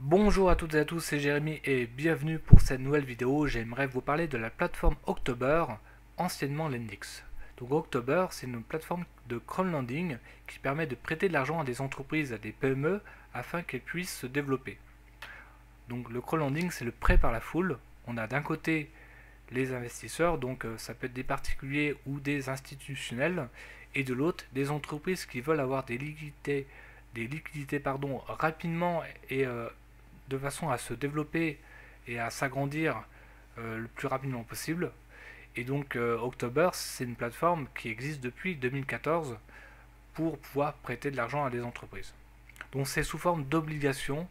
Bonjour à toutes et à tous, c'est Jérémy et bienvenue pour cette nouvelle vidéo. J'aimerais vous parler de la plateforme October, anciennement Lendix. Donc October, c'est une plateforme de crowdlending qui permet de prêter de l'argent à des entreprises, à des PME, afin qu'elles puissent se développer. Donc le crowdlending, c'est le prêt par la foule. On a d'un côté les investisseurs, donc ça peut être des particuliers ou des institutionnels, et de l'autre des entreprises qui veulent avoir des liquidités rapidement et de façon à se développer et à s'agrandir le plus rapidement possible. Et donc October, c'est une plateforme qui existe depuis 2014 pour pouvoir prêter de l'argent à des entreprises. Donc c'est sous forme d'obligations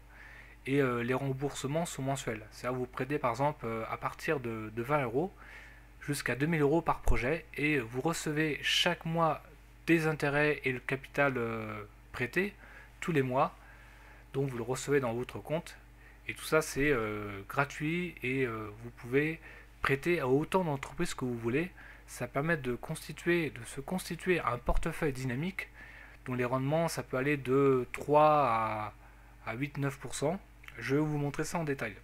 et les remboursements sont mensuels. C'est-à-dire vous prêtez par exemple à partir de 20 euros jusqu'à 2000 euros par projet et vous recevez chaque mois des intérêts et le capital prêté tous les mois. Donc vous le recevez dans votre compte et tout ça c'est gratuit et vous pouvez prêter à autant d'entreprises que vous voulez. Ça permet de se constituer un portefeuille dynamique dont les rendements ça peut aller de 3 à 8-9%. Je vais vous montrer ça en détail.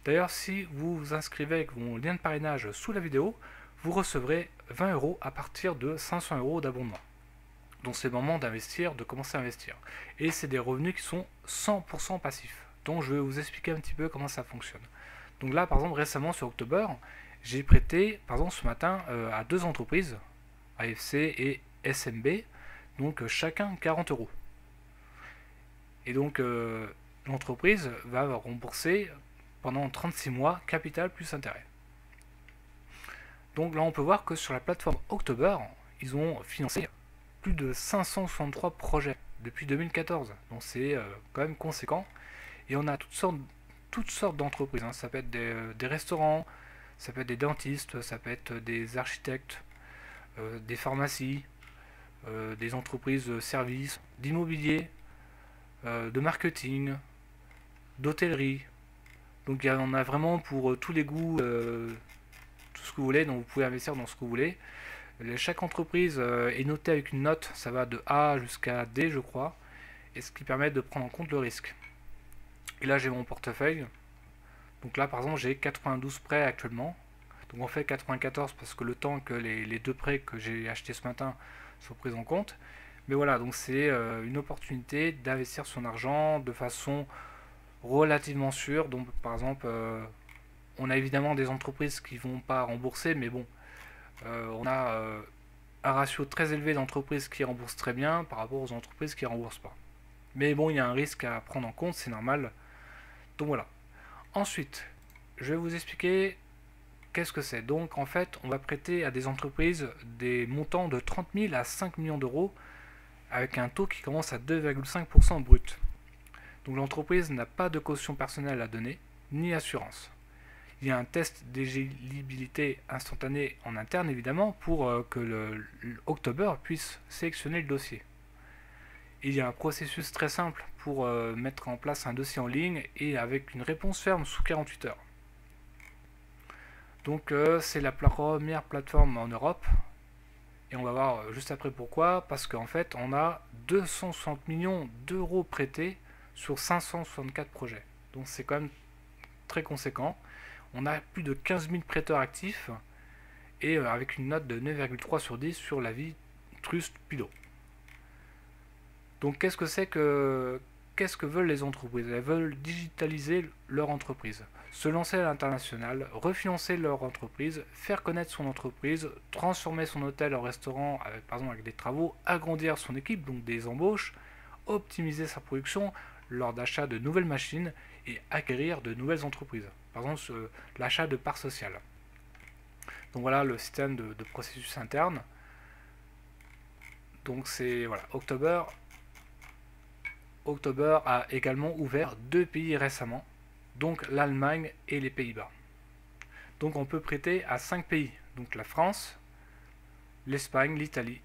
D'ailleurs, si vous vous inscrivez avec mon lien de parrainage sous la vidéo, vous recevrez 20 euros à partir de 500 euros d'abondement. Donc c'est le moment d'investir, de commencer à investir. Et c'est des revenus qui sont 100% passifs. Donc je vais vous expliquer un petit peu comment ça fonctionne. Donc là, par exemple, récemment sur October, j'ai prêté, par exemple, ce matin à deux entreprises, AFC et SMB, donc chacun 40 euros. Et donc l'entreprise va rembourser pendant 36 mois capital plus intérêt. Donc là, on peut voir que sur la plateforme October, ils ont financé plus de 563 projets depuis 2014. Donc c'est quand même conséquent. Et on a toutes sortes d'entreprises. Hein. Ça peut être des restaurants, ça peut être des dentistes, ça peut être des architectes, des pharmacies, des entreprises de services, d'immobilier, de marketing, d'hôtellerie. Donc il y en a vraiment pour tous les goûts, tout ce que vous voulez. Donc vous pouvez investir dans ce que vous voulez. Chaque entreprise est notée avec une note, ça va de A jusqu'à D je crois, et ce qui permet de prendre en compte le risque. Et là j'ai mon portefeuille, donc là par exemple j'ai 92 prêts actuellement, donc on fait 94 parce que le temps que les deux prêts que j'ai achetés ce matin soient pris en compte. Mais voilà, donc c'est une opportunité d'investir son argent de façon relativement sûre. Donc par exemple, on a évidemment des entreprises qui ne vont pas rembourser, mais bon, on a un ratio très élevé d'entreprises qui remboursent très bien par rapport aux entreprises qui ne remboursent pas. Mais bon, il y a un risque à prendre en compte, c'est normal. Donc voilà. Ensuite, je vais vous expliquer qu'est-ce que c'est. Donc en fait, on va prêter à des entreprises des montants de 30 000 à 5 millions d'euros avec un taux qui commence à 2,5% brut. Donc l'entreprise n'a pas de caution personnelle à donner, ni assurance. Il y a un test d'éligibilité instantané en interne évidemment pour que October puisse sélectionner le dossier. Il y a un processus très simple pour mettre en place un dossier en ligne et avec une réponse ferme sous 48 heures. Donc c'est la première plateforme en Europe et on va voir juste après pourquoi, parce qu'en fait on a 260 millions d'euros prêtés sur 564 projets. Donc c'est quand même très conséquent. On a plus de 15 000 prêteurs actifs et avec une note de 9,3 sur 10 sur l'avis Trust Pilot. Donc qu'est-ce que veulent les entreprises? Elles veulent digitaliser leur entreprise, se lancer à l'international, refinancer leur entreprise, faire connaître son entreprise, transformer son hôtel en restaurant avec, par exemple avec des travaux, agrandir son équipe, donc des embauches, optimiser sa production lors d'achat de nouvelles machines et acquérir de nouvelles entreprises. Par exemple, l'achat de parts sociales. Donc voilà le système de processus interne. Donc c'est voilà, October a également ouvert deux pays récemment, donc l'Allemagne et les Pays-Bas. Donc on peut prêter à 5 pays, donc la France, l'Espagne, l'Italie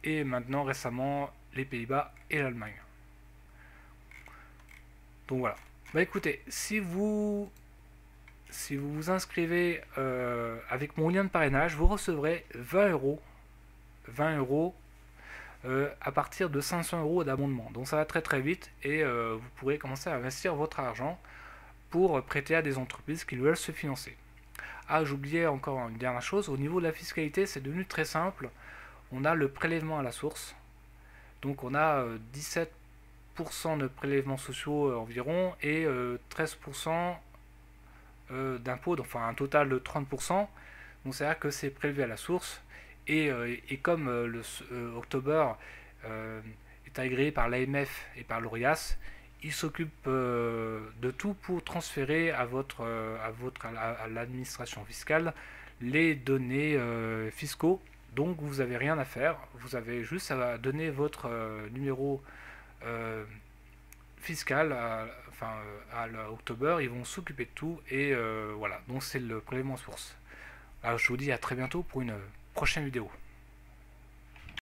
et maintenant récemment les Pays-Bas et l'Allemagne. Donc voilà. Bah écoutez, si vous vous inscrivez avec mon lien de parrainage, vous recevrez 20 euros à partir de 500 € d'abondement. Donc ça va très très vite et vous pourrez commencer à investir votre argent pour prêter à des entreprises qui veulent se financer. Ah, j'oubliais encore une dernière chose, au niveau de la fiscalité, c'est devenu très simple. On a le prélèvement à la source. Donc on a 17% de prélèvements sociaux environ et 13% d'impôts, enfin un total de 30%. Donc c'est-à-dire que c'est prélevé à la source. Et comme October est agréé par l'AMF et par l'ORIAS, il s'occupe de tout pour transférer à l'administration fiscale les données fiscaux. Donc vous n'avez rien à faire, vous avez juste à donner votre numéro fiscal à l'October, ils vont s'occuper de tout et voilà, donc c'est le prélèvement source. Alors je vous dis à très bientôt pour une prochaine vidéo.